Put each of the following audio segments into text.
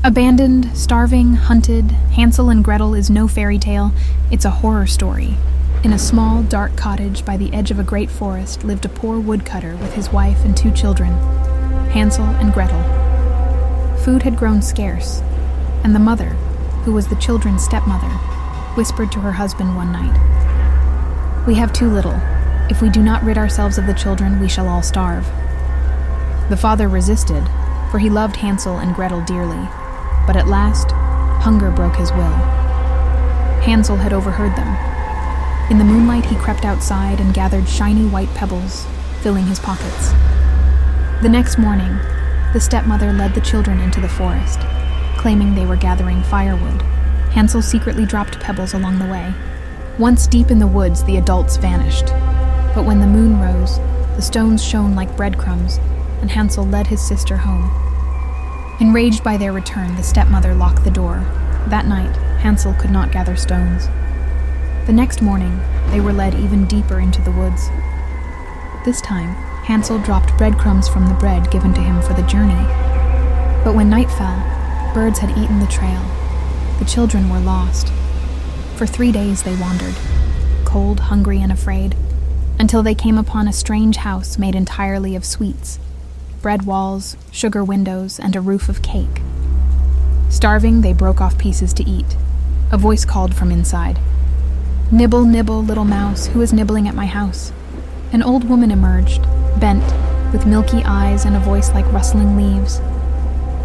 Abandoned, starving, hunted, Hansel and Gretel is no fairy tale, it's a horror story. In a small, dark cottage by the edge of a great forest lived a poor woodcutter with his wife and 2 children, Hansel and Gretel. Food had grown scarce, and the mother, who was the children's stepmother, whispered to her husband one night, "We have too little. If we do not rid ourselves of the children, we shall all starve." The father resisted, for he loved Hansel and Gretel dearly, but at last, hunger broke his will. Hansel had overheard them. In the moonlight, he crept outside and gathered shiny white pebbles, filling his pockets. The next morning, the stepmother led the children into the forest, claiming they were gathering firewood. Hansel secretly dropped pebbles along the way. Once deep in the woods, the adults vanished. But when the moon rose, the stones shone like breadcrumbs, and Hansel led his sister home. Enraged by their return, the stepmother locked the door. That night, Hansel could not gather stones. The next morning, they were led even deeper into the woods. This time, Hansel dropped breadcrumbs from the bread given to him for the journey. But when night fell, birds had eaten the trail. The children were lost. For 3 days they wandered, cold, hungry, and afraid, until they came upon a strange house made entirely of sweets. Bread walls, sugar windows, and a roof of cake. Starving, they broke off pieces to eat. A voice called from inside, "Nibble, nibble, little mouse, who is nibbling at my house?" An old woman emerged, bent, with milky eyes and a voice like rustling leaves.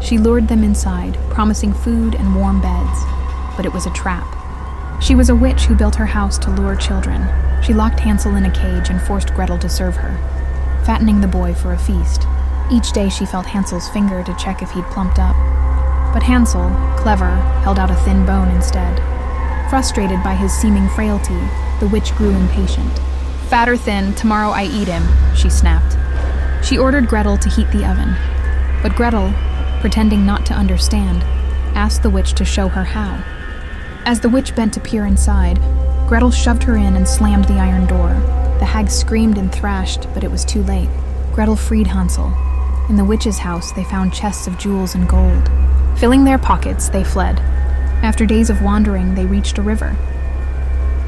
She lured them inside, promising food and warm beds, but it was a trap. She was a witch who built her house to lure children. She locked Hansel in a cage and forced Gretel to serve her, fattening the boy for a feast. Each day she felt Hansel's finger to check if he'd plumped up. But Hansel, clever, held out a thin bone instead. Frustrated by his seeming frailty, the witch grew impatient. "Fat or thin, tomorrow I eat him," she snapped. She ordered Gretel to heat the oven. But Gretel, pretending not to understand, asked the witch to show her how. As the witch bent to peer inside, Gretel shoved her in and slammed the iron door. The hag screamed and thrashed, but it was too late. Gretel freed Hansel. In the witch's house, they found chests of jewels and gold. Filling their pockets, they fled. After days of wandering, they reached a river.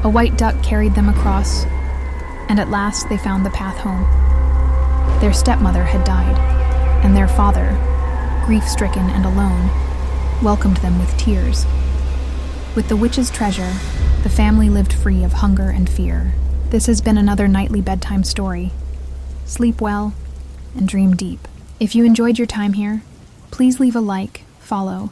A white duck carried them across, and at last they found the path home. Their stepmother had died, and their father, grief-stricken and alone, welcomed them with tears. With the witch's treasure, the family lived free of hunger and fear. This has been another nightly bedtime story. Sleep well and dream deep. If you enjoyed your time here, please leave a like, follow,